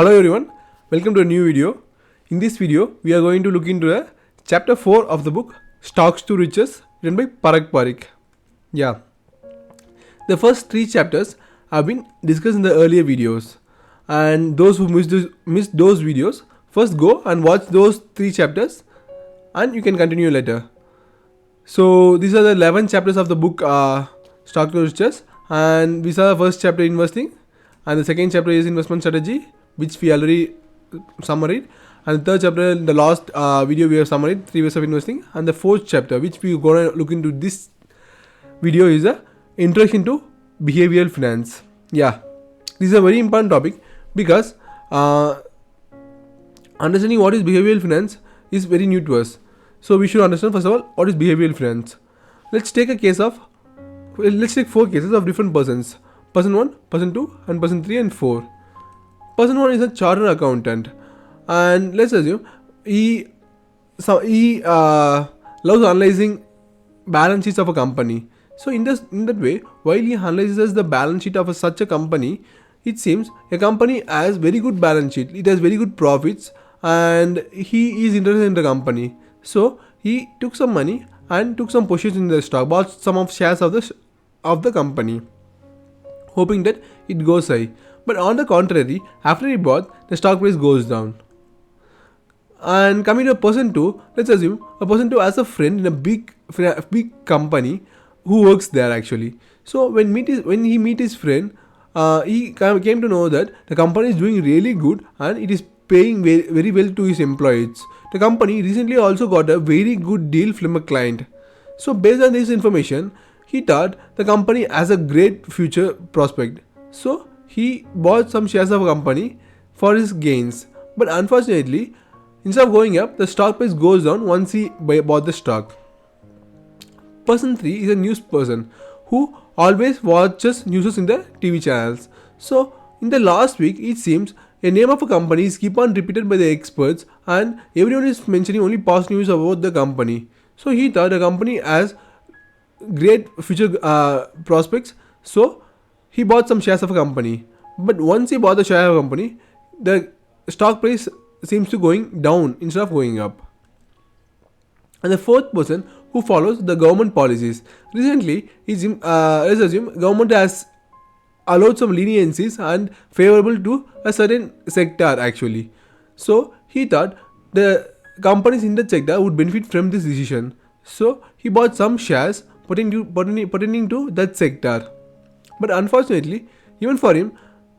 Hello everyone, welcome to a new video. In this video, we are going to look into chapter 4 of the book Stocks to Riches written by Parag Parikh. Yeah, the first 3 chapters have been discussed in the earlier videos, and those who missed those videos, first go and watch those 3 chapters and you can continue later. So these are the 11 chapters of the book Stock to Riches, and we saw the first chapter investing, and the second chapter is investment strategy, which we already summarized, and the third chapter, the last video we have summarized 3 ways of investing, and the fourth chapter which we are going to look into this video is a introduction to behavioral finance. Yeah, this is a very important topic because understanding what is behavioral finance is very new to us. So we should understand first of all what is behavioral finance. Let's take 4 cases of different persons. Person 1, person 2 and person 3 and 4. Person 1 is a chartered accountant, and let's assume he loves analyzing balance sheets of a company. So in that way, while he analyzes the balance sheet of such a company, it seems a company has very good balance sheet, it has very good profits, and he is interested in the company. So he took some money and took some positions in the stock, bought some of shares of the company, hoping that it goes high. But on the contrary, after he bought, the stock price goes down. And coming to person 2, let's assume a person 2 has a friend in a big company who works there actually. So when he meet his friend, he came to know that the company is doing really good and it is paying very, very well to his employees. The company recently also got a very good deal from a client. So based on this information, he thought the company has a great future prospect. So he bought some shares of a company for his gains. But unfortunately, instead of going up, the stock price goes down once he bought the stock. Person 3 is a news person who always watches news in the TV channels. So in the last week, it seems a name of a company is keep on repeated by the experts, and everyone is mentioning only positive news about the company. So he thought the company has great future prospects. So he bought some shares of a company. But once he bought the share of a company, the stock price seems to going down instead of going up. And the fourth person who follows the government policies. Recently, let's assume government has allowed some leniencies and favorable to a certain sector actually. So he thought the companies in that sector would benefit from this decision. So he bought some shares pertaining to that sector. But unfortunately, even for him,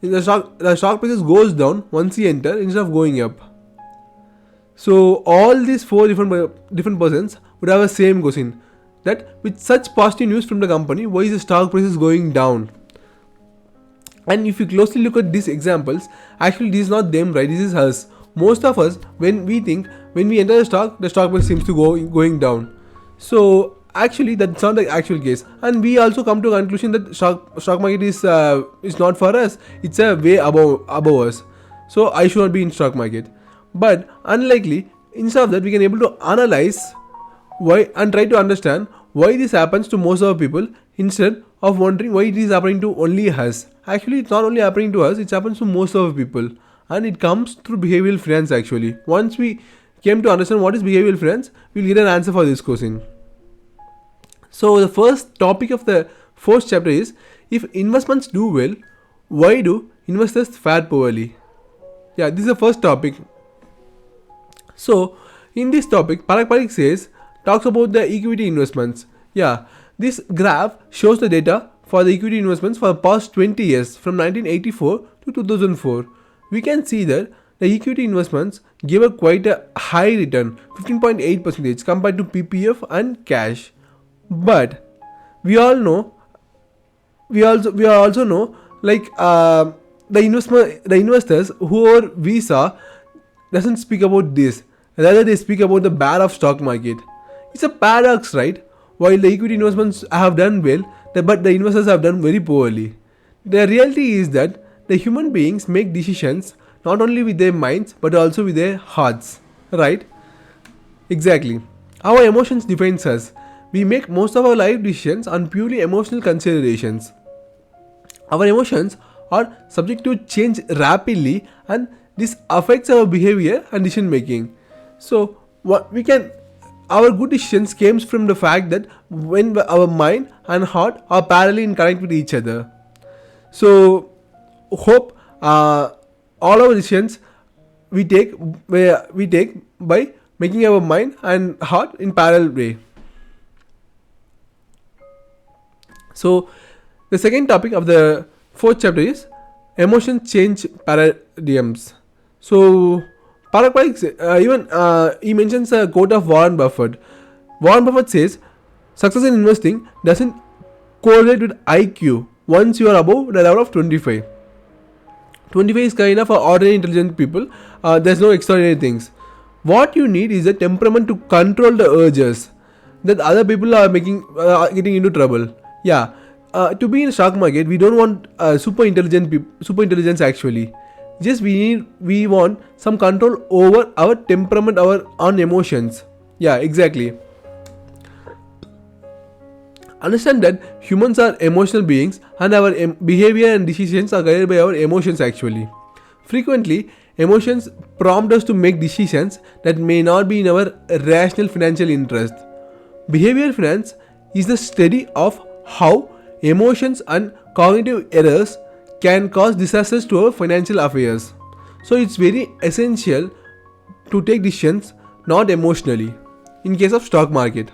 the stock prices goes down once he enters instead of going up. So all these 4 different persons would have the same question, that with such positive news from the company, why is the stock prices going down? And if you closely look at these examples, actually this is not them, right? This is us. Most of us, when we enter the stock price seems to going down. So actually that's not the actual case, and we also come to a conclusion that stock market is not for us. It's a way above us. So I should not be in stock market. But unlikely, instead of that, we can able to analyze why and try to understand why this happens to most of the people instead of wondering why it is happening to only us. Actually, it's not only happening to us, it happens to most of the people, and it comes through behavioral finance actually. Once we came to understand what is behavioral finance, we'll get an answer for this question. So the first topic of the fourth chapter is, if investments do well, why do investors fare poorly? Yeah, this is the first topic. So in this topic, Parag Parikh talks about the equity investments. Yeah, this graph shows the data for the equity investments for the past 20 years from 1984 to 2004. We can see that the equity investments give a quite a high return, 15.8% compared to PPF and cash. But we also know like the investors who are Visa doesn't speak about this. Rather, they speak about the bad of stock market. It's a paradox, right? While the equity investments have done well, but the investors have done very poorly. The reality is that the human beings make decisions not only with their minds but also with their hearts, right? Exactly. Our emotions defines us. We make most of our life decisions on purely emotional considerations. Our emotions are subject to change rapidly, and This affects our behavior and decision making. So what we can, our good decisions comes from the fact that when our mind and heart are parallel in connect with each other. So hope all our decisions we take we take by making our mind and heart in parallel way. So the second topic of the fourth chapter is emotion change paradigms. So Parag Parikh, even he mentions a quote of Warren Buffett. Warren Buffett says success in investing doesn't correlate with IQ once you are above the level of 25. 25 is kind of for ordinary intelligent people. There's no extraordinary things. What you need is a temperament to control the urges that other people are making getting into trouble. Yeah, to be in stock market, we don't want super intelligent people, super intelligence actually. Just we want some control over our temperament, our on emotions. Yeah, exactly. Understand that humans are emotional beings and our behavior and decisions are guided by our emotions actually. Frequently, emotions prompt us to make decisions that may not be in our rational financial interest. Behavioral finance is the study of how emotions and cognitive errors can cause disasters to our financial affairs. So it's very essential to take decisions not emotionally in case of stock market.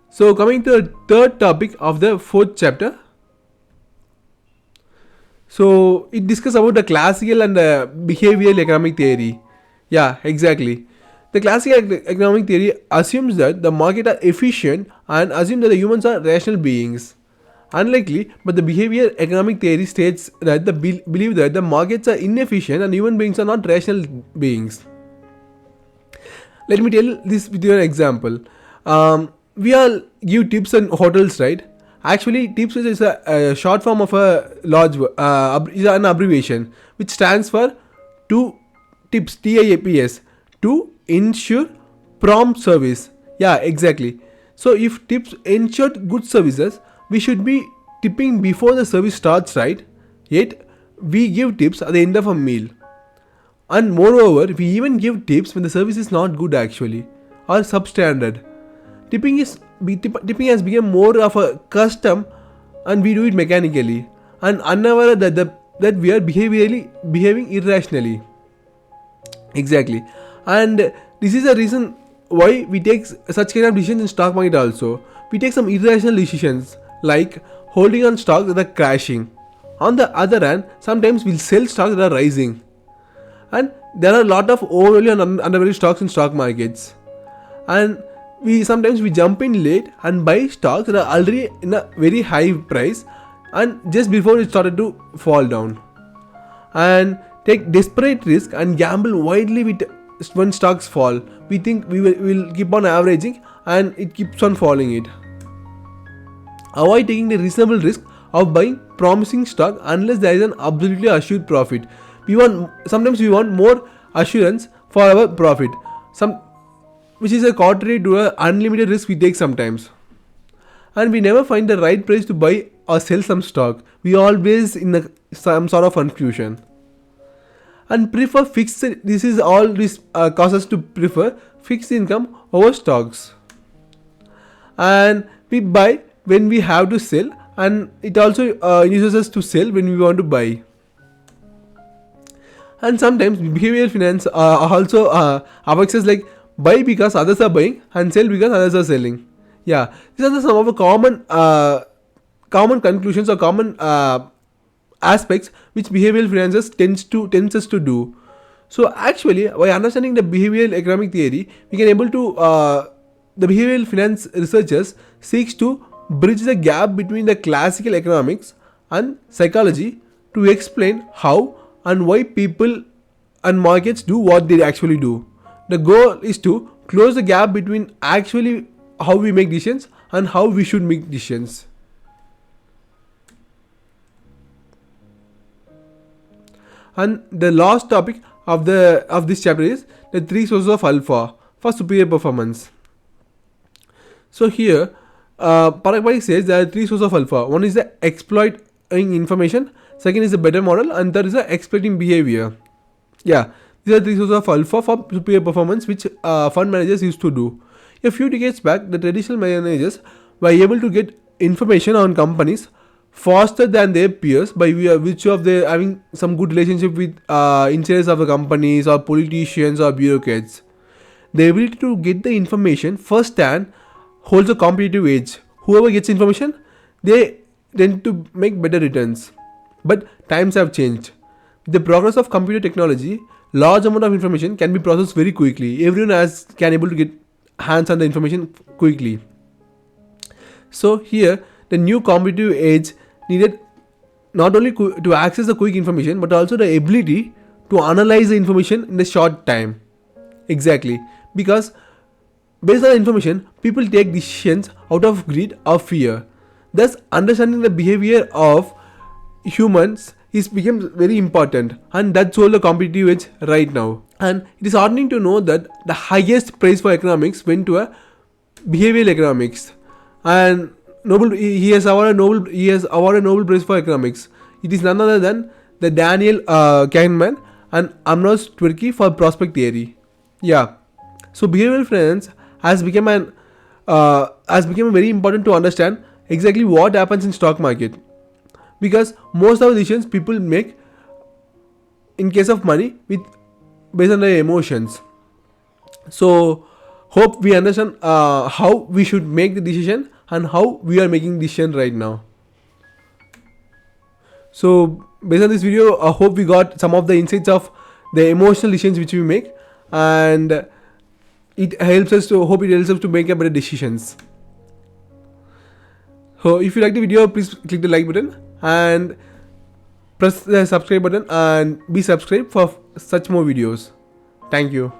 So coming to the third topic of the fourth chapter. So it discusses about the classical and the behavioral economic theory. Yeah, exactly. The classical economic theory assumes that the market are efficient and assumes that the humans are rational beings. Unlikely, but the behavioral economic theory states that the believe that the markets are inefficient and human beings are not rational beings. Let me tell this with an example. We all give tips in hotels, right? Actually, tips is a short form of a large is an abbreviation which stands for two tips, TIAPS, to ensure prompt service. Yeah, exactly. So if tips ensure good services, we should be tipping before the service starts, right? Yet we give tips at the end of a meal. And moreover, we even give tips when the service is not good actually or substandard. Tipping has become more of a custom and we do it mechanically and unaware that we are behaving irrationally. Exactly. And this is the reason why we take such kind of decisions in stock market also. We take some irrational decisions like holding on stocks that are crashing. On the other hand, sometimes we'll sell stocks that are rising. And there are a lot of overvalue and undervalue stocks in stock markets. And we sometimes we jump in late and buy stocks that are already in a very high price and just before it started to fall down. And take desperate risk and gamble widely with when stocks fall. We think we will keep on averaging and it keeps on falling it. Avoid taking the reasonable risk of buying promising stock unless there is an absolutely assured profit. Sometimes we want more assurance for our profit. Which is a contrary to an unlimited risk we take sometimes. And we never find the right price to buy or sell some stock. We always in some sort of confusion. And prefer fixed. This is all this causes to prefer fixed income over stocks. And we buy when we have to sell, and it also uses us to sell when we want to buy. And sometimes behavioral finance also affects us like buy because others are buying and sell because others are selling. Yeah, these are some of the common conclusions or common aspects which behavioral finances tends us to do. So actually, by understanding the behavioral economic theory, we can able to the behavioral finance researchers seeks to bridge the gap between the classical economics and psychology to explain how and why people and markets do what they actually do. The goal is to close the gap between actually how we make decisions and how we should make decisions. And the last topic of this chapter is the three sources of alpha for superior performance. So here, Parag Parikh says there are three sources of alpha. One is the exploiting information, second is a better model, and third is a expecting behavior. Yeah, these are three sources of alpha for superior performance which fund managers used to do. A few decades back, the traditional managers were able to get information on companies faster than their peers by which of they having some good relationship with insiders of the companies or politicians or bureaucrats. The ability to get the information firsthand holds a competitive edge. Whoever gets information, they tend to make better returns. But times have changed. With the progress of computer technology, large amount of information can be processed very quickly. Everyone can able to get hands on the information quickly. So here, the new competitive edge needed not only to access the quick information but also the ability to analyze the information in a short time. Exactly, because based on the information, people take decisions out of greed or fear. Thus, understanding the behavior of humans is becomes very important, and that's all the competitive edge right now. And it is heartening to know that the highest praise for economics went to a behavioral economics, and Nobel he has awarded Nobel Prize for economics. It is none other than the Daniel Kahneman and Amnos Tversky for prospect theory. Yeah, so behavioral finance has become very important to understand exactly what happens in stock market, because most of the decisions people make in case of money with based on their emotions. So hope we understand how we should make the decision and how we are making decision right now. So based on this video, I hope we got some of the insights of the emotional decisions which we make, and it helps us to make a better decisions. So if you like the video, please click the like button and press the subscribe button and be subscribed for such more videos. Thank you.